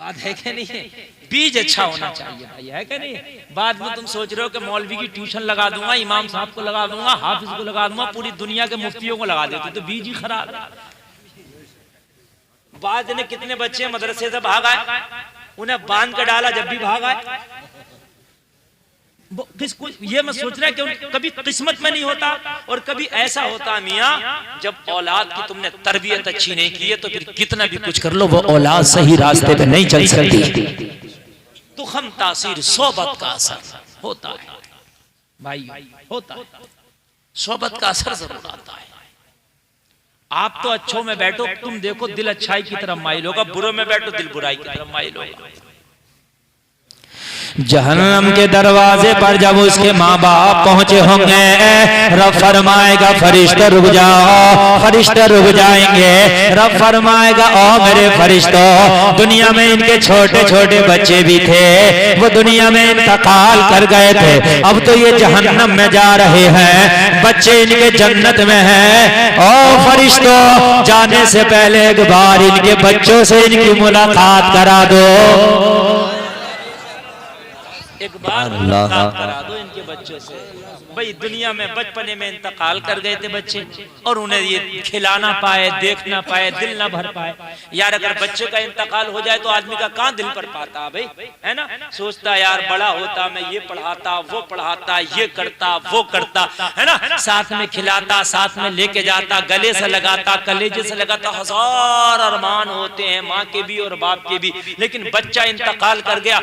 बात है कि नहीं है? बीज अच्छा होना चाहिए भाई, है कि नहीं? बाद में तुम सोच रहे हो कि मौलवी की ट्यूशन लगा दूंगा, इमाम साहब को लगा दूंगा, हाफिज को लगा दूंगा, पूरी दुनिया के मुफ्तियों को लगा देते, तो बीज ही खराब है। बाद ने कितने बच्चे मदरसे से भाग आए, उन्हें बांध कर डाला जब भी भाग आए। किसको ये मैं सोच रहा है कि कभी किस्मत में नहीं होता, और कभी ऐसा होता मियाँ जब औलाद की तुमने तरबियत अच्छी नहीं की है तो फिर कितना भी कुछ कर लो वो औलाद सही रास्ते पे नहीं चल सकती। तो हम तासीर सोबत का असर होता है भाई, होता है, सोबत का असर जरूर आता है। आप तो अच्छों में बैठो, तुम देखो दिल अच्छाई की तरफ माइल होगा, बुरों में बैठो दिल बुराई की तरफ माइल होगा। जहन्नम के दरवाजे पर जब उसके माँ बाप पहुंचे होंगे, रब फरमाएगा फरिश्ते रुक जाओ, फरिश्ते रुक जाएंगे। रब फरमाएगा ओ मेरे फरिश्तों, दुनिया में इनके छोटे छोटे बच्चे भी थे, वो दुनिया में इंतकाल कर गए थे, अब तो ये जहन्नम में जा रहे हैं, बच्चे इनके जन्नत में हैं। ओ फरिश्तों, जाने से पहले एक बार इनके बच्चों से इनकी मुलाकात करा दो, एक बार मुलाकात करा दो इनके बच्चों से। भाई दुनिया में बचपने में इंतकाल कर गए थे बच्चे, और उन्हें ये खिलाना पाए, देख ना पाए, दिल ना भर पाए। यार अगर बच्चे का इंतकाल हो जाए तो आदमी का कहाँ दिल भर पाता भाई, है ना? सोचता यार बड़ा होता, मैं ये पढ़ाता, वो पढ़ाता, ये करता, वो करता, है ना? साथ में खिलाता, साथ में लेके जाता, गले से लगाता, कलेजे से लगाता, हजार अरमान होते हैं माँ के भी और बाप के भी, लेकिन बच्चा इंतकाल कर गया,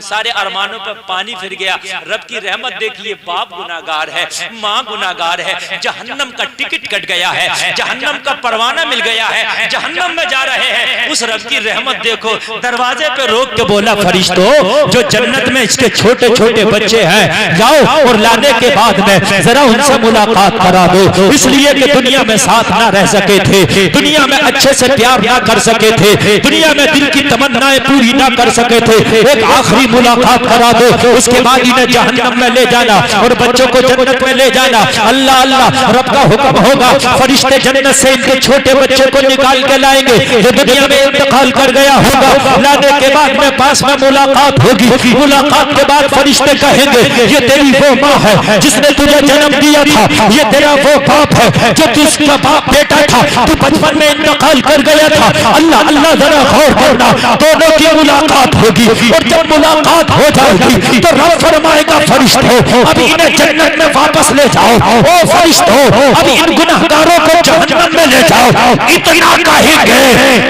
सारे अरमानों पर पानी फिर गया। रब की रहमत देखिए, बाप गुनाहगार है, माँ गुनाहगार है, जहन्नम का टिकट कट गया है, जहन्नम का परवाना मिल गया है, जहन्नम में जा रहे हैं। उस रब की रहमत देखो, दरवाजे पे रोक के बोला फरिश्तों, जो जन्नत में इसके छोटे छोटे बच्चे हैं जाओ और लाने के बाद में जरा उनसे मुलाकात करा दो, इसलिए कि दुनिया में साथ ना रह सके थे, दुनिया में अच्छे से प्यार ना कर सके थे, दुनिया में दिल की तमन्नाएं पूरी ना कर सके थे, एक आखिरी मुलाकात करा दो, उसके बाद इन्हें जहन्नम में ले जाना और बच्चों को जन्नत में ले जाना। अल्लाह अल्लाह, रब का हुक्म होगा, फरिश्ते जन्नत से इनके छोटे बच्चे को निकाल के लाएंगे, जो दुनिया में इंतकाल कर गया होगा। लाने के बाद में पास में मुलाकात होगी, मुलाकात के बाद फरिश्ते कहेंगे ये तेरी वो माँ है जिसने तुझे जन्म दिया था, ये तेरा वो बाप है जो तुझका बाप बेटा था, तू बचपन में इंतकाल कर गया था। अल्लाह अल्लाह, जरा गौर करना, दोनों की मुलाकात होगी, और जब मुलाकात हो जाएगी तो रब फरमाएगा फरिश्तों अभी इन्हें जन्नत में वापस ले जाओ, ओ फरिश्तों अभी इन गुनाहगारों को जहन्नम में ले जाओ। इतना कहेंगे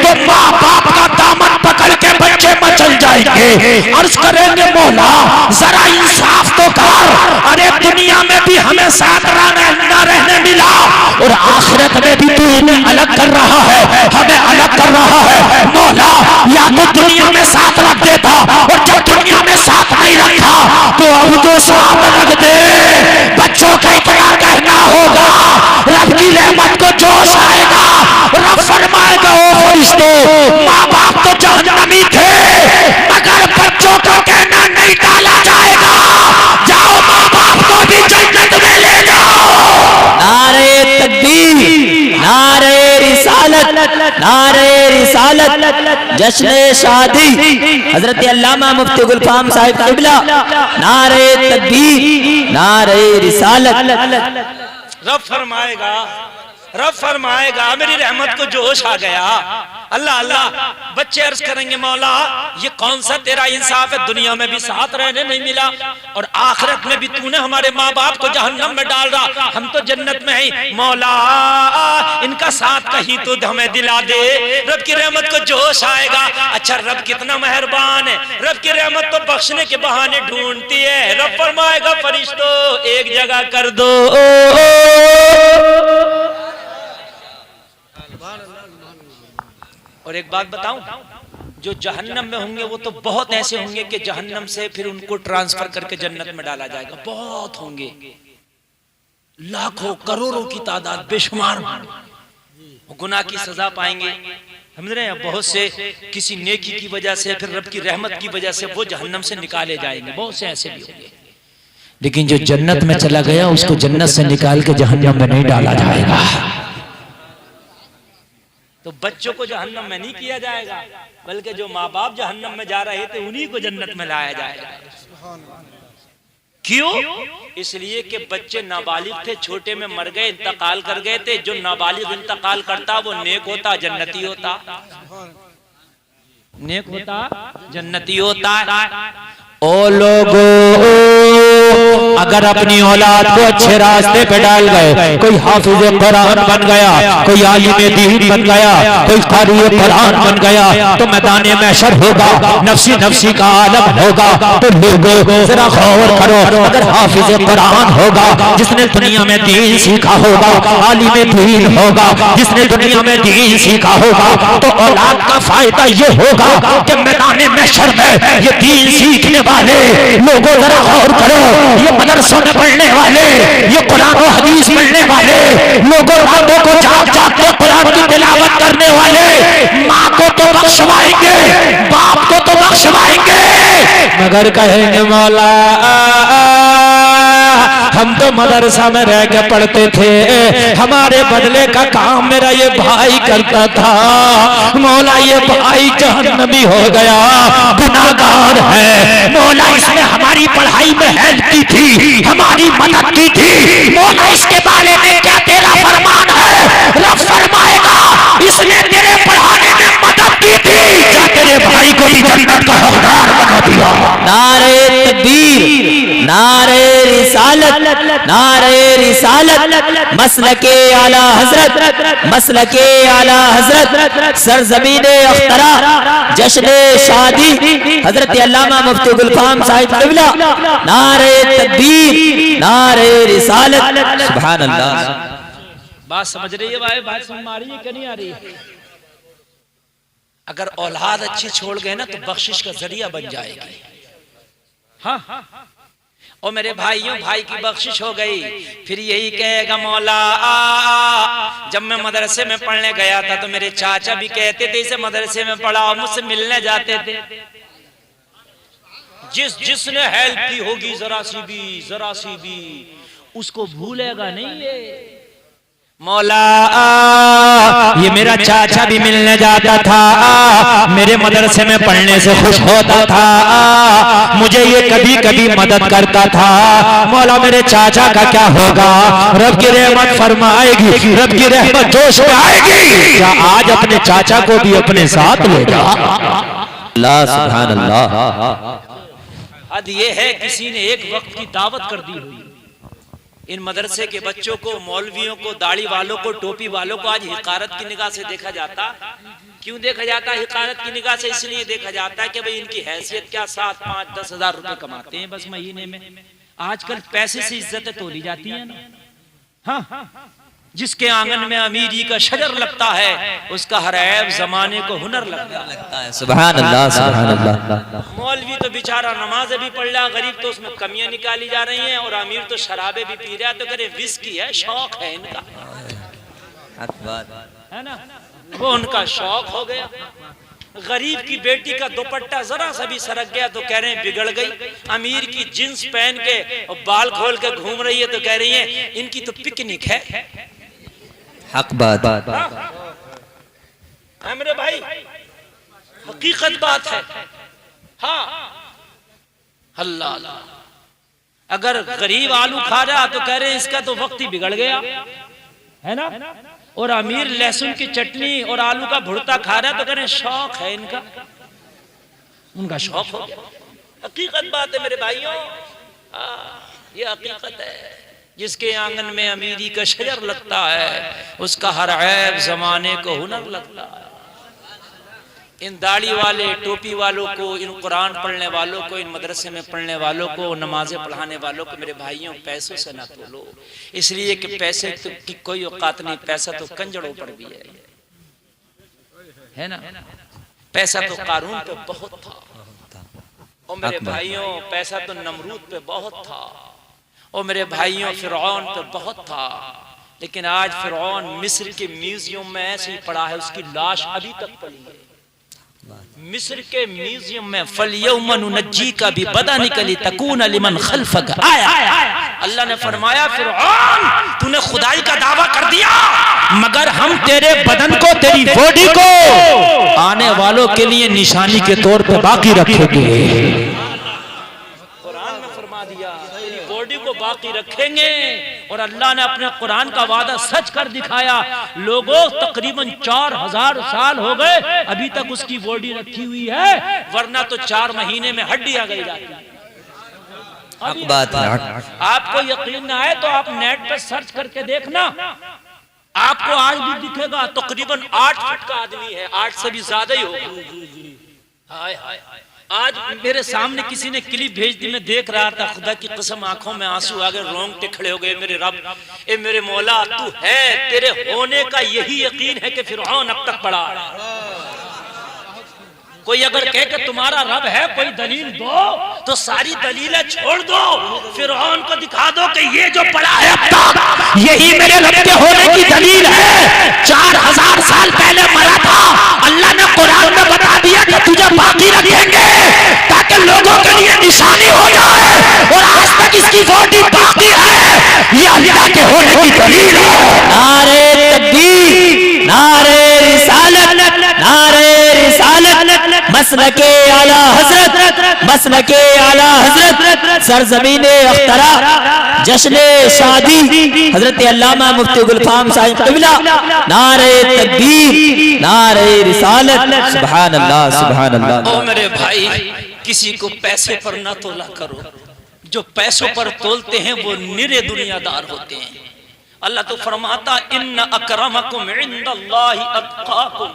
तो माँ बाप का दामन पकड़ के बच्चे मचल जाएंगे, अर्ज करेंगे मौला जरा इंसाफ तो कर, अरे दुनिया में भी हमें साथ न रहने मिला और आखिरत में भी तू इन्हें अलग कर रहा है, हमें अलग कर रहा है। मौला या तो दुनिया में साथ रख देता, और जब दुनिया में साथ नहीं रखा तो अब तो साथ रख दे। बच्चों का इतना कहना होगा, रब की रहमत को जोश आएगा, रब फरमाएगा ओ फरिश्तों माँ बाप तो जहन्नमी थे, मगर बच्चों का कहना नहीं टाला जाएगा, जाओ माँ बाप को भी जन्नत में ले जाओ। नारे तकबीर, नारे रिसालत, नारे रिसालत, जश्न शादी हजरत अल्लामा मुफ्ती गुलफाम साहिब किबला, नारे तकबीर, नारे रिसालत। रब फरमाएगा, रब फरमाएगा मेरी रहमत को जोश आ गया। अल्लाह अल्लाह, बच्चे अर्ज करेंगे मौला ये कौन सा तेरा इंसाफ है, दुनिया में भी साथ रहने नहीं मिला और आखिरत में भी तूने हमारे माँ बाप को जहन्नम में डाल रहा, हम तो जन्नत में हैं। मौला इनका साथ कहीं तो हमें दिला दे, रब की रहमत को जोश आएगा। अच्छा रब कितना मेहरबान है, रब की रहमत तो बख्शने के बहाने ढूंढती है। रब फरमाएगा फरिश्तों एक जगह कर दो, और एक बात बताऊं, जो जहन्नम में होंगे वो तो बहुत ऐसे होंगे कि जहन्नम से फिर उनको ट्रांसफर करके जन्नत में डाला जाएगा। बहुत होंगे, लाखों करोड़ों की तादाद, बेशुमार गुनाह की सजा पाएंगे। समझ रहे हैं? बहुत से किसी नेकी की वजह से, फिर रब की रहमत की वजह से वो जहन्नम से निकाले जाएंगे। बहुत से ऐसे भी होंगे, लेकिन जो जन्नत में चला गया उसको जन्नत से निकाल के जहन्नम में नहीं डाला जाएगा। तो बच्चों को जहन्नम में नहीं किया जाएगा, बल्कि जो माँ बाप जहन्नम में जा रहे थे उन्हीं को जन्नत में लाया जाएगा। क्यों? इसलिए कि बच्चे नाबालिग थे, छोटे में मर गए, इंतकाल कर गए थे। जो नाबालिग इंतकाल करता वो नेक होता, जन्नती होता, नेक होता, जन्नती होता। ओ लोगों, अगर अपनी औलाद को अच्छे रास्ते पे डाल गए, कोई हाफिज कुरान बन गया, कोई आलिम दीन बन गया, कोई कारी कुरान बन गया, तो मैदान महशर होगा, नफ्सी नफ्सी का आलम होगा। तो लोगों जरा गौर करो, अगर हाफिज कुरान होगा जिसने दुनिया में दीन सीखा होगा, आलिम दीन होगा जिसने दुनिया में दीन सीखा होगा, तो औलाद का फायदा ये होगा कि मैदान महशर में ये दीन सीखने वाले लोगों जरा गौर करो, ये मदरसों में पढ़ने वाले, ये कुरान और हदीस पढ़ने वाले लोगों, रातों को जाग जाग के कुरान की तिलावत करने वाले माँ को तो बख्शवाएंगे, बाप को तो बख्शवाएंगे, मगर कहेंगे मौला हम तो मदरसा में रह के पढ़ते थे, हमारे बदले का काम मेरा ये भाई करता था, मौला ये भाई जहन्नमी हो गया, गुनाहगार है, मौला इसने हमारी पढ़ाई में हेल्प की थी, हमारी मदद की थी, मौला इसके बारे में क्या तेरा फरमान है? रब फरमाएगा इसने तेरे पढ़ाने में मदद की थी, क्या तेरे भाई को भी जन्नत का हकदार बना दिया। नारे तकबीर, नारे रिसालत, नारे रिसालत, मसलके आला हजरत, मसलके आला हजरत, सरजमीने अख्तरा, जश्ने शादी हजरत अल्लामा मुफ्ती गुलफाम साहिब क़िबला, नारे तकबीर, नारे रिसालत, सुभान अल्लाह। बात समझ रही है भाई? बात समझ आ रही है कि नहीं आ रही है? अगर औलाद अच्छी छोड़ गए ना तो बख्शिश का जरिया बन जाएगी। हाँ, और मेरे भाइयों, भाई की बख्शिश हो गई, फिर यही कहेगा मौला जब मैं मदरसे में पढ़ने गया था तो मेरे चाचा भी कहते थे इसे मदरसे में पढ़ा, और मुझसे मिलने जाते थे। जिसने हेल्प की होगी जरा सी भी उसको भूलेगा नहीं ये। मौला ये मेरा चाचा भी मिलने जाता था, मेरे मदरसे में पढ़ने से खुश होता था, मुझे ये कभी कभी मदद करता था। मौला मेरे चाचा का क्या होगा? रब की रहमत फरमाएगी, रब की रहमत जोश में आएगी, क्या आज अपने चाचा को भी अपने साथ ले जा। अल्लाह सुभान अल्लाह। हद ये है किसी ने एक वक्त की दावत कर दी हुई। इन मदरसे के बच्चों को, मौलवियों को, दाढ़ी वालों को, टोपी वालों को आज हिकारत की निगाह से देखा जाता। क्यों देखा जाता है हिकारत की निगाह से? इसलिए देखा जाता है कि भाई इनकी हैसियत क्या, 7, 5, 10 हजार रुपए कमाते हैं बस महीने में। आजकल पैसे से इज्जतें तोली जाती है ना। हाँ, जिसके आंगन में अमीरी का शजर लगता है उसका हर ऐब जमाने को हुनर लगता है। सुभान अल्लाह, सुभान अल्लाह। मौलवी तो बेचारा नमाज़ें भी पढ़ रहा, गरीब तो उसमें कमियां निकाली जा रही हैं, और अमीर तो शराबे भी पी रहा है। तो करे विस्की है, शौक है इनका, है ना, वो उनका शौक हो गया। गरीब की बेटी का दुपट्टा जरा सा भी सरक गया तो कह रहे हैं बिगड़ गई। अमीर की जींस पहन के और बाल खोल के घूम रही है तो कह रही है इनकी तो पिकनिक है। हक बात है मेरे भाई, हकीकत बात है। हाँ, अल्लाह, अगर गरीब आलू खा रहा तो कह रहे हैं इसका तो वक्त ही बिगड़ गया, है ना, और अमीर लहसुन की चटनी और आलू का भुर्ता खा रहा तो कह रहे हैं शौक है इनका, उनका शौक हो गया। हकीकत बात है मेरे भाइयों, ये हकीकत है। जिसके आंगन में अमीरी का शजर लगता है उसका हर ऐब जमाने को हुनर लगता है। इन दाढ़ी वाले, टोपी वालों को, इन कुरान पढ़ने वालों को, इन मदरसे में पढ़ने वालों को, नमाजें पढ़ाने वालों को मेरे भाइयों पैसों से ना तोलो, इसलिए कि पैसे तो की कोई औकात नहीं। पैसा तो कंजड़ों पर भी है ना। पैसा तो कारून पे बहुत था, और मेरे भाइयों पैसा तो नमरूद पे बहुत था, और मेरे भाइयों फिरौन पे बहुत था। लेकिन आज फिरौन मिस्र के म्यूजियम में ऐसे ही पड़ा है, उसकी लाश अभी तक पड़ी है मिस्र के म्यूजियम में फलयौम नुनज्जीका भी बदनिका लितकून लिमन खल्फक आया। अल्लाह ने फरमाया फिरौन तूने खुदाई का दावा कर दिया, मगर हम तेरे बदन को, तेरी बॉडी को आने वालों के लिए निशानी के तौर पे बाकी रखेंगे। कुरान में फरमा दिया तेरी बॉडी को बाकी रखेंगे। और अल्लाह ने अपने कुरान का वादा सच कर दिखाया। लोगों तकरीबन 4000 साल हो गए अभी तक उसकी बॉडी रखी हुई है, वरना तो 4 महीने में हड्डी आ गई जाती। बात आपको यकीन ना आए तो आप नेट पे सर्च करके देखना, आपको आज भी दिखेगा तकरीबन 8 फुट का आदमी है, 8 से भी ज्यादा ही होगा। हाय हाय आज मेरे सामने किसी ने क्लिप भेज दी, मैं देख रहा था, खुदा की कसम आंखों में आंसू आ गए, रोंगटे खड़े हो गए। मेरे रब, ए मेरे मौला, तू है, तेरे होने का यही यकीन है कि फिरौन अब तक पड़ा। कोई अगर कहे कि तुम्हारा रब है, कोई दलील दो, तो सारी दलीलें छोड़ दो, फिरौन को दिखा दो कि ये जो पड़ा है अब तक यही मेरे रब के होने की दलील है। 4000 साल पहले मरा था, अल्लाह ने कुरान में बता दिया कि तुझे बाकी रखेंगे ताकि लोगों के लिए निशानी हो जाए, और आज तक इसकी बॉडी बाकी है। ये अल्लाह के होने की दलील है। नारे तकबीर, नारे रिसालत, नारे रिसालत, मसलके आला हजरत, मसलके आला हजरत, सरजमीन अख्तरा, जश्न शादी हजरत अल्लामा मुफ्ती गुलफाम साहिब क़िबला। नारे तकबीर, नारे रिसालत, सुभान अल्लाह, सुभान अल्लाह। ओ मेरे भाई, किसी को पैसे पर ना तोला करो, जो पैसों पर तोलते हैं वो निरे दुनियादार होते हैं। अल्लाह तो फरमाता इन्न अकरमकुम इंदल्लाहि अत्काकुम।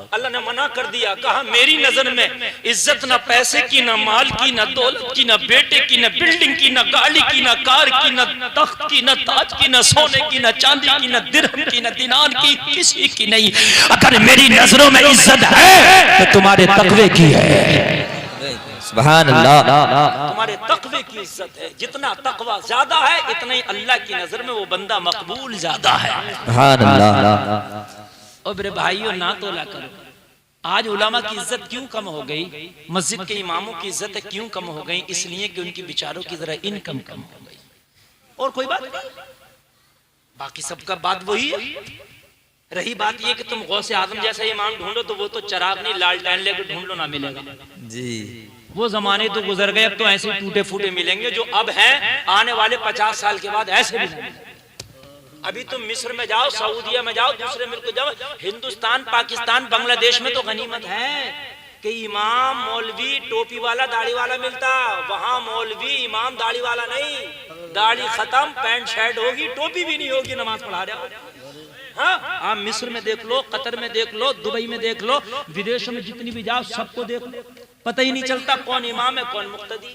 अल्लाह ने मना कर दिया, कहा मेरी नजर में इज्जत ना पैसे की, ना माल की, ना दौलत की, ना बेटे की, ना बिल्डिंग की, ना गाड़ी की, ना कार की, ना तख्त की, ना ताज की, ना सोने की, ना चांदी की, ना दिरहम की, ना दिनार की, किसी की नहीं। अगर मेरी नजरों में इज्जत है तो तुम्हारे तकवे की है। सुभान अल्लाह। तुम्हारे तकवे की इज्जत है, जितना तकवा ज्यादा है इतना ही अल्लाह की नजर में वो बंदा मकबूल ज्यादा है। सुभान अल्लाह। और मेरे भाइयों ना तोला करो। आज उलमा की इज्जत क्यों कम हो गई, मस्जिद के इमामों की इज्जत क्यों कम हो गई? इसलिए कि उनकी बेचारों की जरा इनकम कम हो गई, और कोई बात नहीं। बाकी सबका बात वही है। रही बात ये कि तुम गौसे आजम जैसा इमाम ढूंढो तो वो तो चिराग नहीं लालटेन लेकर ढूंढ लो, ना मिलेगा जी। वो जमाने तो गुजर गए, अब तो ऐसे टूटे फूटे मिलेंगे जो अब हैं, आने वाले 50 साल के बाद ऐसे भी नहीं। अभी तुम मिस्र में जाओ, सऊदीया में जाओ, दूसरे मुल्क जाओ, हिंदुस्तान, पाकिस्तान, बांग्लादेश में तो गनीमत है कि इमाम मौलवी टोपी वाला दाढ़ी वाला मिलता। वहां मौलवी इमाम दाढ़ी वाला नहीं, दाढ़ी खत्म, पैंट शर्ट होगी, टोपी भी नहीं होगी, नमाज पढ़ा रहे हो। हाँ, आप मिस्र में देख लो, कतर में देख लो, दुबई में देख लो, विदेशों में जितनी भी जाओ सबको देख लो, पता ही नहीं चलता कौन इमाम है कौन मुक्तदी।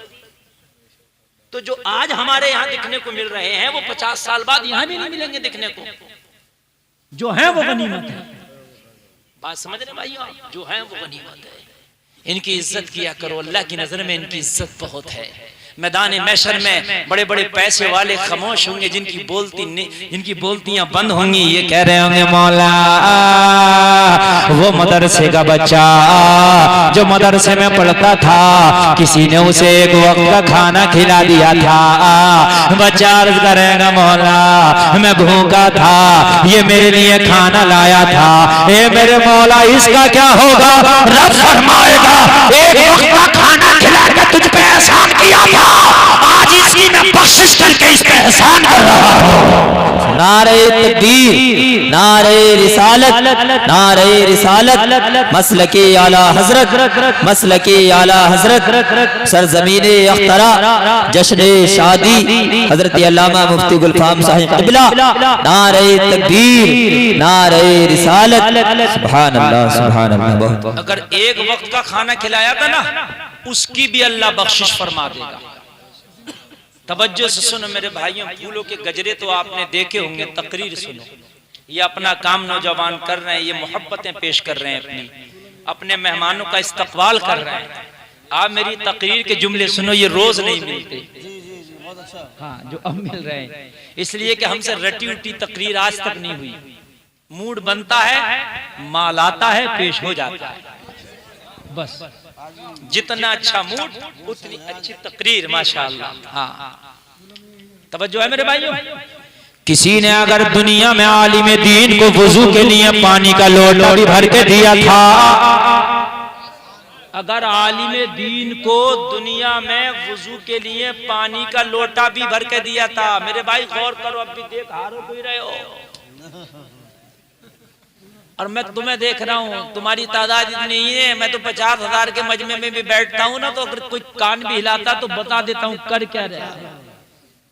तो जो आज हमारे यहाँ दिखने को मिल रहे हैं वो 50 साल बाद यहाँ भी नहीं मिलेंगे दिखने को। जो है वो गनीमत है। बात समझ रहे भाइयों, जो है वो गनीमत है। इनकी इज्जत किया करो, अल्लाह की नजर में इनकी इज्जत बहुत है। मैदान मैशर में बड़े बड़े पैसे वाले खामोश होंगे, जिनकी बोलतियां बंद होंगी, ये कह रहे होंगे मौला वो मदरसे का बच्चा जो मदरसे में पढ़ता था, किसी ने उसे एक वक्त का खाना खिला दिया था। बच्चा अर्ज करेगा मौला मैं भूखा था, ये मेरे लिए खाना लाया था, ए मेरे मौला इसका क्या होगा? रब फरमाएगा एक वक्त का खाना खिलाकर तुझ पे एहसान किया था, आज इसकी मैं बख्शिश करके इस पे एहसान कर रहा हूं। नारे तकबीर, नारे रिसालत, नारे रिसालत, मसलके आला हजरत, मसलके आला हजरत, सरजमीने अख्तरा, जश्न शादी हजरत अल्लामा मुफ्ती गुलफाम साहिब क़िबला। नारे तकबीर, नारे रिसालत, सुभान अल्लाह, सुभान अल्लाह। अगर एक वक्त का खाना खिलाया था ना, उसकी भी अल्लाह बख्शिश फरमा देगा। तवज्जो से सुनो मेरे भाइयों, फूलों के गजरे तो आपने देखे होंगे, तकरीर सुनो। ये अपना काम नौजवान कर रहे हैं, ये मोहब्बतें पेश कर रहे हैं, अपने मेहमानों का इस्तकबाल कर रहे हैं। आप मेरी तकरीर के जुमले सुनो, ये रोज नहीं मिलते। हाँ, जो अब मिल रहे हैं, इसलिए कि हमसे रटी उटी तकरीर आज तक नहीं हुई। मूड बनता है, माल आता है, पेश हो जाता है। बस जितना अच्छा मूड उतनी अच्छी तकरीर, माशाअल्लाह। हाँ, तवज्जो है मेरे भाइयों। किसी ने अगर दुनिया में आलिम दीन को वुजू के लिए पानी का लोटा भी भर के दिया था, अगर आलिम दीन को दुनिया में वुजू के लिए पानी का लोटा भी भर के दिया था, मेरे भाई गौर करो, अब भी देख हारो कोई रहे हो, और मैं तुम्हें देख रहा हूँ, तुम्हारी तादाद इतनी ही है, मैं तो 50,000 के मजमे में भी बैठता हूँ ना, तो अगर कोई कान भी हिलाता तो बता देता हूँ कर क्या रहा है।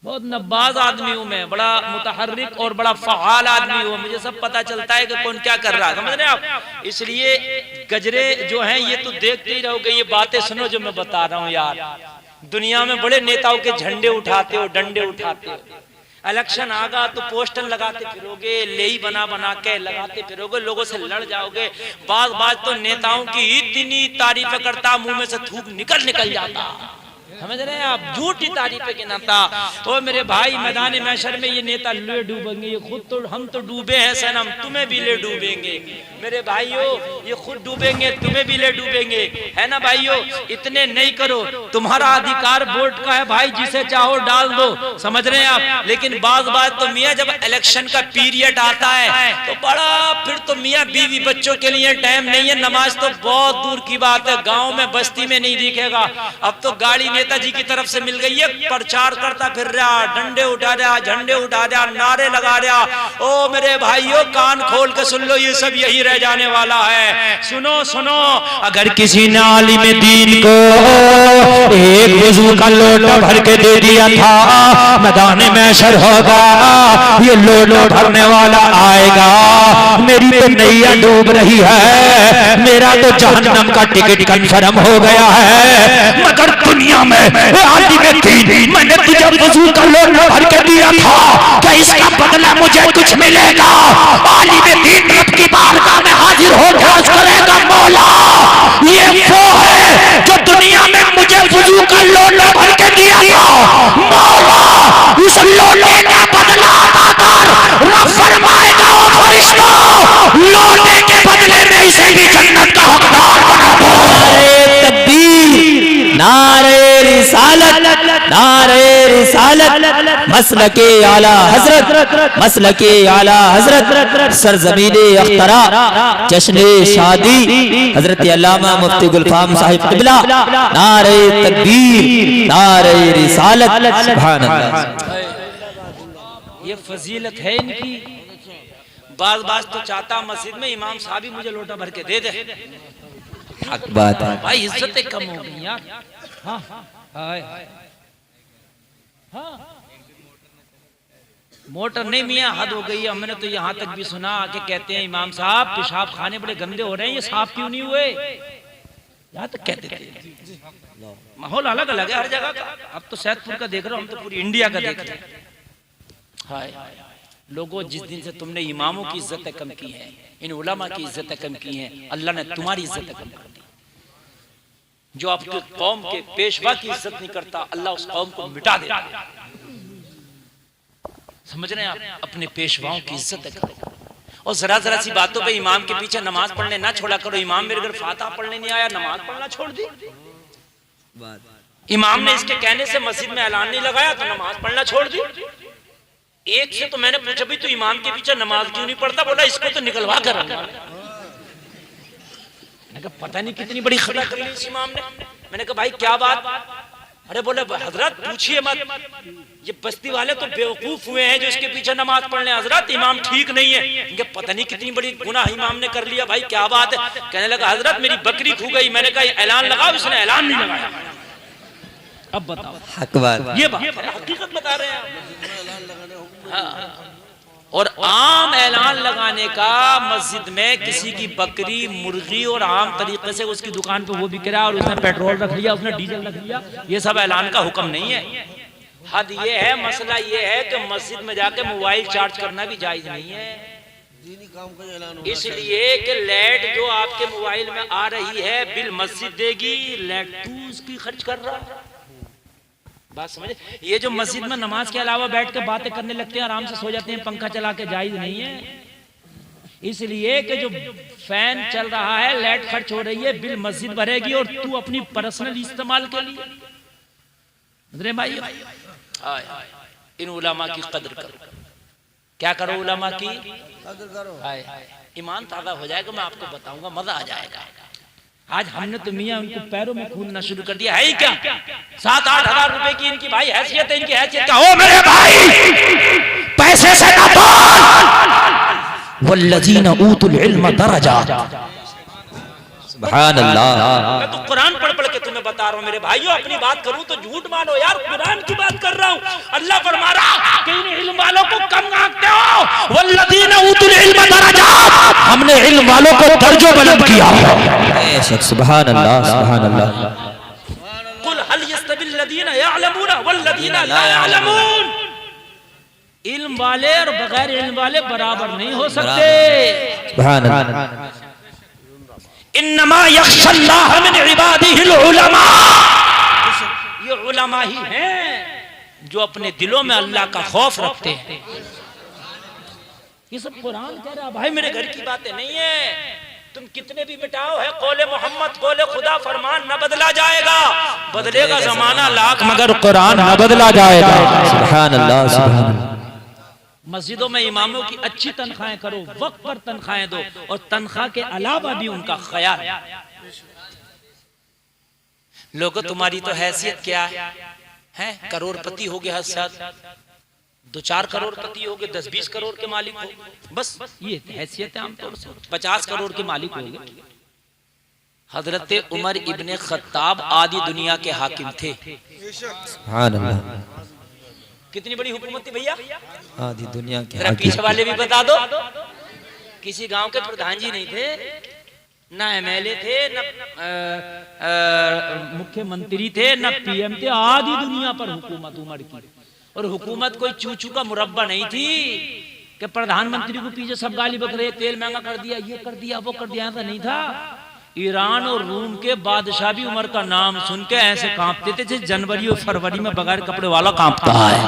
बहुत नब्बाज आदमी हूँ मैं, बड़ा मुतहर्रिक और बड़ा फ़आल आदमी हूँ, मुझे सब पता चलता है कि कौन क्या कर रहा है, समझ रहे हैं आप। इसलिए गजरे जो हैं ये तो देखते ही रहोगे, ये बातें सुनो जो मैं बता रहा हूँ यार। दुनिया में बड़े नेताओं के झंडे उठाते हो, डंडे उठाते हो, इलेक्शन आगा तो पोस्टर लगाते फिरोगे, लेई बना बना के लगाते फिरोगे, लोगों से लड़ जाओगे। बाज तो नेताओं की इतनी तारीफें करता, मुंह में से थूक निकल जाता, समझ रहे हैं आप, झूठी तारीफें गिनाता। तो मेरे भाई मैदान महशर में ये नेता ले डूबेंगे, ये खुद तो, हम तो डूबे हैं सनम, तुम्हें भी ले डूबेंगे मेरे भाइयों, ये खुद डूबेंगे, तुम्हें भी ले डूबेंगे, है ना भाइयों। इतने नहीं करो, तुम्हारा अधिकार वोट का है भाई, जिसे चाहो डाल दो, समझ रहे हैं आप। लेकिन बात तो मियाँ जब इलेक्शन का पीरियड आता है तो बड़ा, फिर तो मियाँ बीवी बच्चों के लिए टाइम नहीं है, नमाज तो बहुत दूर की बात है, गाँव में बस्ती में नहीं दिखेगा। अब तो गाड़ी नेताजी की तरफ से मिल गई है, प्रचार करता फिर रहा, डंडे उठा रहा, झंडे उठा रहा, नारे लगा रहा। ओ मेरे भाइयों कान खोल के सुन लो, ये सब यही रह जाने वाला है। सुनो सुनो, अगर किसी ने आलिम दीन को एक वुजू का लोटा भर के दे दिया था, मैदान महशर होगा, ये लोटा भरने वाला आएगा, मेरी तो नैया डूब रही है, मेरा तो जहन्नम का टिकट कंफर्म हो गया है, मगर दुनिया में आलिम दीन मैंने तुझे वुजू का लोटा भर के दिया था, क्या इसका बदला मुझे कुछ मिलेगा? आलिम दीन रब की बारगाह में हाजिर हो ध्यास करेगा, मौला ये वो है जो दुनिया में मुझे वुजू का लोटा भर के दिया था, मौला उस लोटे का बदला अदा कर। रब फरमाएगा ओ फरिश्तों, लोटे के बदले में इसे भी जन्नत का हकदार बना दो। नारे तकबीर, नारे रिसालत, नारे रिसालत, मसलके आला हजरत, मसलके आला हजरत, सरजमीने अख्तरा, जश्ने शादी हजरत अल्लामा मुफ्ती गुलफाम साहिब क़िबला, नारे तकबीर, नारे रिसालत, सुभान अल्लाह। ये फजीलत है इनकी। बाज तो चाहता मस्जिद में इमाम साहब ही मुझे लोटा भर के दे दे, हक बात है भाई, इज्जतें कम हो गई यार। हाँ हाँ, मोटर नहीं मियाँ, हद हो गई है। हमने तो यहाँ तक भी सुना कि कहते हैं इमाम साहब पेशाब खाने बड़े गंदे हो रहे हैं, ये साफ क्यों नहीं हुए, यहाँ तक कहते थे। माहौल अलग अलग है हर जगह का। अब तो सैदपुर का देख रहा हूँ, हम तो पूरी इंडिया का देख रहे हैं। हाय लोगों, जिस दिन से तुमने इमामों की इज्जतें कम की हैं, इन उलमा की इज्जतें कम की हैं, अल्लाह ने तुम्हारी इज्जतें कम कर दी। जो आपके कौम के पेशवा की इज्जत नहीं करता, अल्लाह उस कौम को मिटा देता है। समझ रहे हैं आप, अपने पेशवाओं की इज्जत करो। और जरा जरा सी बातों पे इमाम के पीछे नमाज पढ़ने ना छोड़ा करो। इमाम मेरे घर फातिहा पढ़ने नहीं आया, नमाज पढ़ना छोड़ दी। इमाम ने इसके कहने से मस्जिद में ऐलान नहीं लगाया तो नमाज पढ़ना छोड़ दी। एक से तो मैंने पूछा भी तो इमाम के पीछे नमाज क्यों नहीं पढ़ता? बोला इसको तो निकलवा कर। पता नहीं कितनी बड़ी खबर कर ली इस इमाम ने। मैंने कहा भाई क्या बात? अरे बोले हजरत पूछिए मत, ये बस्ती वाले तो बेवकूफ हुए हैं जो इसके पीछे नमाज पढ़ने। हजरत इमाम ठीक नहीं है। इनके पता नहीं कितनी बड़ी गुनाह इमाम ने कर लिया। भाई क्या बात है? कहने लगा हजरत मेरी बकरी खो गई। मैंने कहा ऐलान लगाओ, इसने ऐलान नहीं लगाया। अब बताओ हक बात, ये बात हकीकत बता रहे हैं। हाँ। और आम ऐलान लगाने का मस्जिद में किसी की बकरी मुर्गी और आम तरीके से उसकी दुकान पे वो बिक रहा है और उसने पेट्रोल रख लिया, उसने डीजल रख लिया, ये सब ऐलान का हुक्म नहीं है। हद ये है, मसला ये है कि मस्जिद में जाके मोबाइल चार्ज करना भी जायज नहीं है। इसलिए कि लाइट जो आपके मोबाइल में आ रही है बिल मस्जिद देगी, लाइट तू उसकी खर्च कर रहा है। बात समझे? ये जो मस्जिद में नमाज के अलावा बैठ के बातें करने लगते हैं, आराम से सो जाते हैं, पंखा चला के, जायज नहीं है। इसलिए कि जो फैन चल रहा है, लाइट खर्च हो रही है, बिल मस्जिद भरेगी और तू अपनी पर्सनल इस्तेमाल के लिए। मेरे भाई इन उलमा की कदर करो। क्या करो? उलमा की कदर करो। ईमान ताज़ा हो जाएगा, मैं आपको बताऊंगा, मजा आ जाएगा। आज हमने तो मियाँ उनको पैरों में खूनना शुरू कर दिया है। क्या 7-8 हजार रुपए की इनकी भाई हैसियत है, इनकी हैसियत क्या हो मेरे भाई? पैसे से ना बोल। वल्लज़ीना ऊतुल इल्म दरजात। सुभान अल्लाह। मैं तो कुरान पढ़ पढ़ के तुम्हें बता रहा हूँ मेरे भाइयों। अपनी बात करूँ तो झूठ मानो यार, कुरान की बात कर रहा हूँ। अल्लाह फरमा रहा कि इन इल्म वालों को कम आंकते हो। वल्लज़ीना ऊतुल इल्म दरजात, हमने इल्म वालों को दर्जों बुलंद किया है। सुभान अल्लाह, सुभान अल्लाह। कुल हल यस्तविल लज़ीना यअलमून वल्लज़ीना ला यअलमून। इल्म वाले और बगैर इल्म वाले बराबर नहीं हो सकते। सुभान अल्लाह। इन्नमा यख्शल्लाह मिन इबादिहिल उलमा। ये उलमा ही हैं जो अपने दिलों में अल्लाह का खौफ रखते हैं। ये सब कुरान कह रहा भाई, मेरे घर की बातें नहीं है। तुम कितने भी मिटाओ, है कौले मोहम्मद कौले खुदा फरमान न बदला जाएगा। बदलेगा जमाना लाख मगर कुरान न बदला जाएगा। सुभान अल्लाह, सुभान अल्लाह। मस्जिदों में इमामों की अच्छी तनख्वाहें करो, वक्त पर तनख्वाहें दो, और तनख्वाह के अलावा भी उनका ख्याल। लोगों तुम्हारी तो हैसियत क्या है? करोड़पति हो गए, हद साथ 2-4 करोड़पति हो गए, 10-20 करोड़ के मालिक हो, बस ये हैसियत है। आमतौर से 50 करोड़ के मालिक हो गए। हजरत उमर इब्ने खत्ताब आदि दुनिया के हाकिम थे। सुभान अल्लाह। कितनी बड़ी हुकूमत थी भैया, आधी दुनिया के। पीछे वाले भी बता दो। किसी गांव के प्रधान जी नहीं थे, ना एमएलए थे, ना मुख्यमंत्री थे, ना पीएम थे। आधी दुनिया पर हुकूमत उमर की। और हुकूमत कोई चूचू का मुरब्बा नहीं थी कि प्रधानमंत्री को पीछे सब गाली बक रहे, तेल महंगा कर दिया, ये कर दिया, वो कर दिया। ऐसा नहीं था। ईरान और रूम के बादशाह भी उमर का नाम सुन के ऐसे कांपते थे जैसे जनवरी और फरवरी में बगैर कपड़े वाला कांपता है।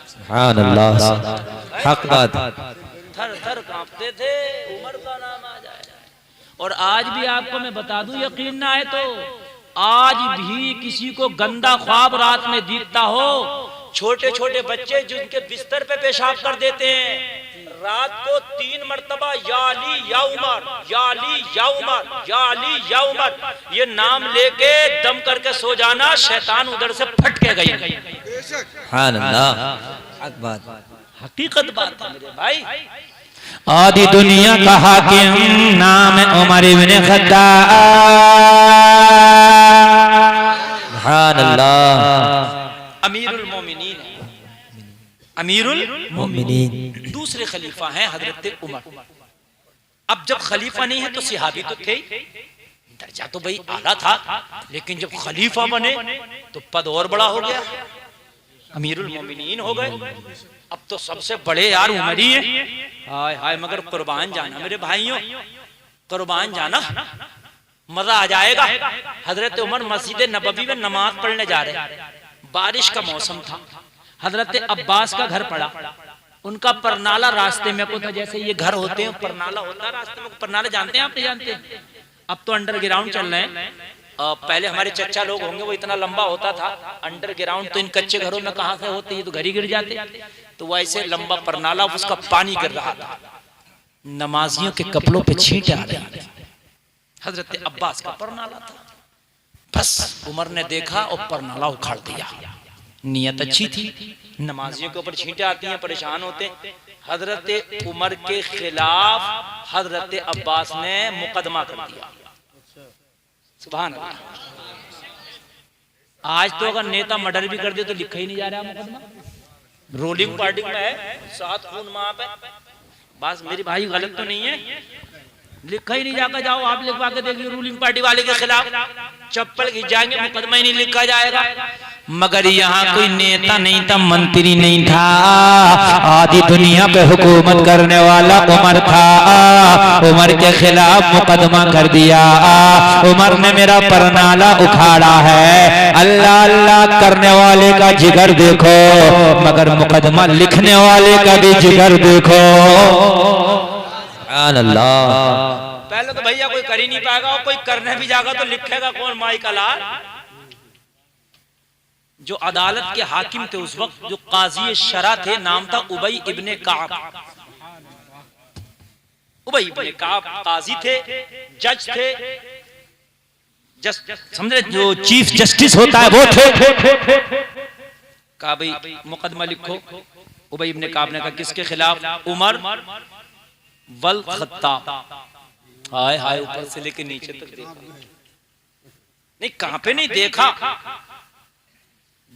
सुभान अल्लाह, हक बात। थर थर कांपते थे, उमर का नाम आ जाए। और आज भी आपको मैं बता दूं, यकीन ना आए तो आज भी किसी को गंदा ख्वाब रात में दिखता हो, छोटे छोटे बच्चे जिनके बिस्तर पे पेशाब कर देते हैं, रात को 3 मरतबा याली या उमर, याली या उमर, याली या उमर ये नाम लेके दम करके सो जाना, शैतान उधर से फट के गई। सुभान अल्लाह, हक बात, हकीकत बात है मेरे भाई। आदि दुनिया का हाकिम नाम उमर इब्ने खत्ताब। सुभान अल्लाह। अमीरुल मोमिनीन, अमीरुल मोमिनीन दूसरे खलीफा हैं हजरत उमर। अब जब खलीफा नहीं है तो सिहाबी तो थे, दर्जा तो भाई आला था, लेकिन जब खलीफा बने तो पद और बड़ा हो गया, अमीरुल मोमिनीन हो गए। अब तो सबसे बड़े यार उमर ही हैं। हाय हाय, मगर कुर्बान जाना मेरे भाइयों, कुर्बान जाना, मजा आ जाएगा। हजरत उमर मस्जिद नबवी में नमाज पढ़ने जा रहे, बारिश का मौसम था। हजरत अब्बास का घर पड़ा, उनका परनाला रास्ते में को था। जैसे ये घर होते हैं, परनाला होता है रास्ते में। परनाला जानते हैं आप? नहीं जानते? अब तो अंडरग्राउंड चल रहे हैं। पहले हमारे चच्चा लोग होंगे, वो इतना लंबा होता था अंडरग्राउंड। तो इन कच्चे घरों में कहां से होते, ये तो घर ही गिर जाते। तो वो ऐसे लंबा परनाला, उसका पानी गिर रहा था, नमाजियों के कपड़ों पे छींटे आ रही थी। हजरत अब्बास का परनाला था। बस उमर ने देखा और परनाला उखाड़ दिया। नियत अच्छी थी, नमाजियों के ऊपर छींटे आती हैं, परेशान होते। हजरत उमर के खिलाफ हजरत अब्बास ने मुकदमा कर दिया। सुभान अल्लाह। आज तो अगर नेता मर्डर भी कर दे तो लिखा ही नहीं जा रहा मुकदमा। रोलिंग पार्टी में है, 7 खून मां पे। बस मेरी भाई गलत तो नहीं है, लिखा ही नहीं जाकर जाओ आप लिखवा के देख लो, रूलिंग पार्टी वाले के खिलाफ चप्पल खींच जाएंगे, मुकदमा ही नहीं लिखा जाएगा। मगर यहाँ कोई नेता नहीं था, मंत्री नहीं था, आधी दुनिया पे हुकूमत करने वाला उमर था। उमर के खिलाफ मुकदमा कर दिया। उमर ने मेरा परनाला उखाड़ा है। अल्लाह अल्लाह करने वाले का जिगर देखो, मगर मुकदमा लिखने वाले का भी जिगर देखो। पहले तो भैया कोई कर ही नहीं पाएगा, और कोई करने भी जाएगा तो लिखेगा कौन, माई का लाल। जो अदालत के हाकिम थे उस वक्त, जो काजी शरा थे, नाम था उबई इब्ने काब। उबई इब्ने काब काजी थे, जज थे, समझे, जो चीफ जस्टिस होता है वो थे। कहा भाई मुकदमा लिखो। उबई इब्ने काब ने कहा किसके खिलाफ? उमर वल खत्ताब। हाय हाय, ऊपर से लेके नीचे तक देखा नहीं, कहां पे नहीं देखा,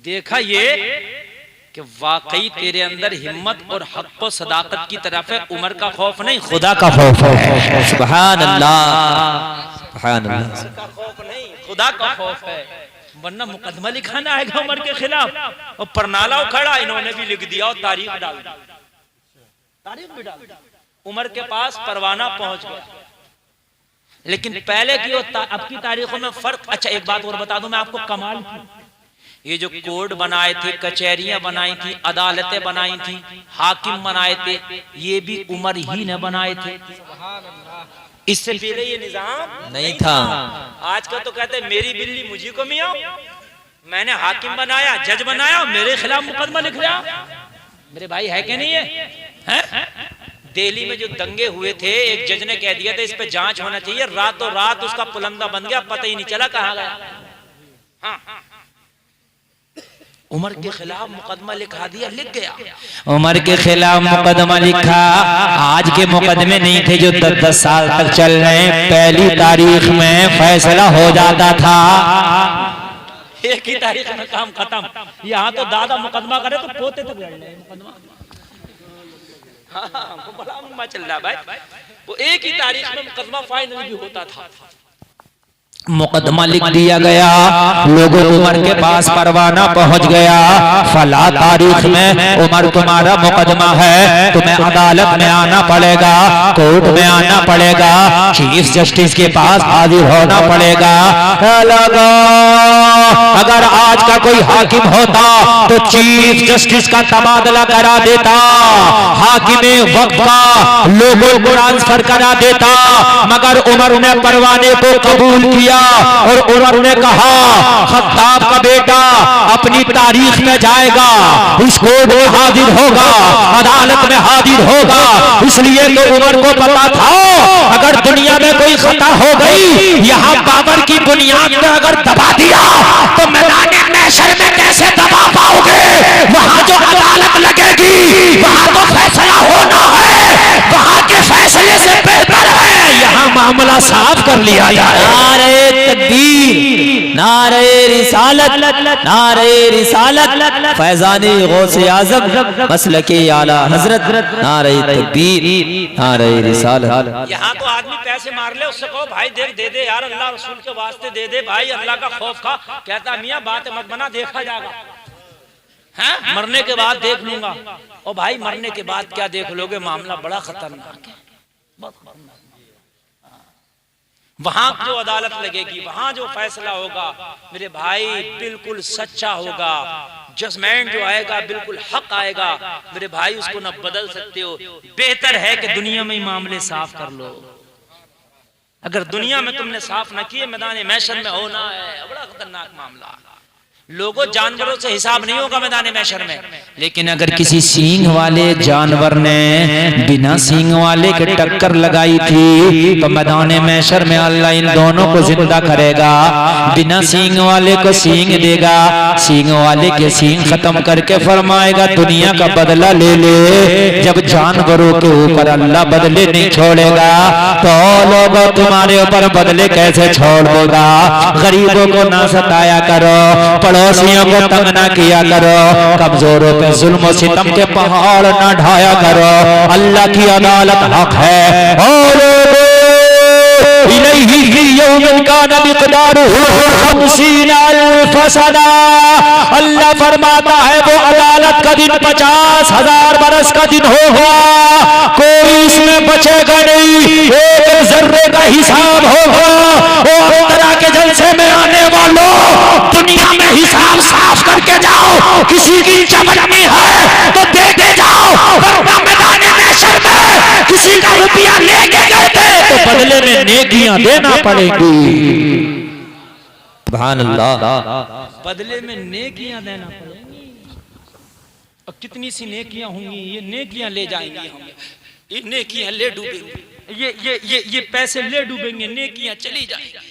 देखा ये कि वाकई तेरे अंदर हिम्मत और हक व सदाकत की तरफ है। उमर का खौफ नहीं, खुदा का खौफ है। सुभान अल्लाह, सुभान अल्लाह। का खौफ नहीं, खुदा का खौफ है, वरना मुकदमा लिखाना आएगा उमर के खिलाफ। और परनाला उखड़ा, इन्होंने भी लिख दिया और तारीख डाल दी, तारीख भी डाल दी। उमर के पास परवाना पहुंच गया, लेकिन पहले की और अब की तारीखों में फर्क। अच्छा एक बात और बता दूं मैं आपको, कमाल की, ये जो कोड बनाए थे, कचहरियां बनाई थी, अदालतें बनाई थी, हाकिम बनाए थे, ये भी उमर ही ने बनाए थे। इससे पहले ये निजाम नहीं था। आजकल तो कहते हैं मेरी बिल्ली मुझे को मियां, मैंने हाकिम बनाया, जज बनाया, मेरे खिलाफ मुकदमा लिख रहा। मेरे भाई है कि नहीं है? दिल्ली में जो दंगे हुए थे, एक जज ने कह दिया था इस पे जांच होना चाहिए, रातों रात उसका पुलंदा बन गया, पता ही नहीं चला कहां गया। हाँ, उमर के खिलाफ मुकदमा लिखा दिया, लिख गया। उमर के खिलाफ मुकदमा लिखा। आज के मुकदमे नहीं थे जो 10-10 साल तक चल रहे हैं, पहली तारीख में फैसला हो जाता था, एक ही तारीख में काम खत्म। यहाँ तो दादा मुकदमा करे तो पोते तक लड़ रहे मुकदमा। हाँ, बड़ा मुकदमा चल रहा भाई, वो एक ही तारीख में मुकदमा फाइनल भी होता था। मुकदमा लिख दिया गया, लोगों उमर के पास परवाना पहुंच गया। फला तारीख में उमर तुम्हारा मुकदमा है, तुम्हें अदालत में आना पड़ेगा, कोर्ट में आना पड़ेगा, चीफ जस्टिस के पास हाजिर होना पड़ेगा। लगा अगर आज का कोई हाकिम होता तो चीफ जस्टिस का तबादला करा देता, हाकिमे वक्त का लोगों को ट्रांसफर करा देता, मगर उमर ने परवाने को कबूल किया और उमर ने कहा खत्ताब का बेटा अपनी तारीख में जाएगा, उस कोर्ट में हाजिर होगा, अदालत में हाजिर होगा। इसलिए तो उमर को पता था अगर दुनिया में कोई खता हो गई, यहाँ बाबर की बुनियाद में अगर दबा दिया तो मैदान महशर में कैसे दबा पाओगे? वहाँ जो अदालत लगेगी वहाँ तो फैसला होना है, वहाँ के फैसले से बेहतर है यहाँ मामला साफ कर लिया जाए। नारे तकबीर, नारे रिसालत, नारे रिसालत, फैजानी गौसे आज़म मसलके आला हजरत, नारे तकबीर, नारे रिसालत। यहाँ तो आदमी पैसे मार ले, उससे कहो भाई देख दे दे यार, अल्लाह रसूल के वास्ते दे दे भाई, अल्लाह का खौफ खा। कहता मियाँ बात मत बना, देखा जाएगा, हैं मरने के बाद देख लूंगा। और भाई मरने के बाद क्या देख लोगे, मामला बड़ा खतरनाक है, बहुत खतरनाक। वहां जो अदालत लगेगी, वहां जो फैसला होगा मेरे भाई बिल्कुल सच्चा होगा, जजमेंट जो आएगा बिल्कुल हक आएगा मेरे भाई, उसको ना बदल सकते हो। बेहतर है कि दुनिया में ही मामले साफ कर लो। अगर दुनिया में तुमने साफ ना किए, मैदान महशर में होना है बड़ा खतरनाक मामला। लोगों जानवरों से हिसाब नहीं होगा मैदान महशर में, लेकिन अगर किसी सींग वाले जानवर ने बिना सींग वाले के टक्कर लगाई थी तो मैदान महशर में अल्लाह इन दोनों को जिंदा करेगा, बिना सींग वाले को सींग देगा, सींग वाले के सींग खत्म करके फरमाएगा दुनिया का बदला ले ले। जब जानवरों के ऊपर अल्लाह बदले नहीं छोड़ेगा तो लोगों तुम्हारे ऊपर बदले कैसे छोड़ देगा। गरीबों को ना सताया करो, पड़ोसियों को तंग ना किया करो, कमजोरों पे जुल्म सितम के पहाड़ ना ढाया करो। अल्लाह की अदालत हक है और अल्लाह फरमाता है वो अदालत का दिन 50,000 बरस का दिन होगा, कोई इसमें बचेगा नहीं, एक जर्रे का हिसाब होगा। और तरह के जलसे में आने वालों दुनिया में हिसाब साफ करके जाओ, किसी की चमड़नी है तो देते जाओ, वरना मैदान महशर में किसी का रुपया लेके गए थे तो बदले में नेकियां देना पड़ेगी। सुभान अल्लाह। बदले में नेकियां देना पड़ेगी। और कितनी सी नेकियां होंगी, ये नेकियां ले जाएंगे हम, ये नेकियां ले डूबेंगे, ये पैसे ले डूबेंगे, नेकियां चली जाएंगी।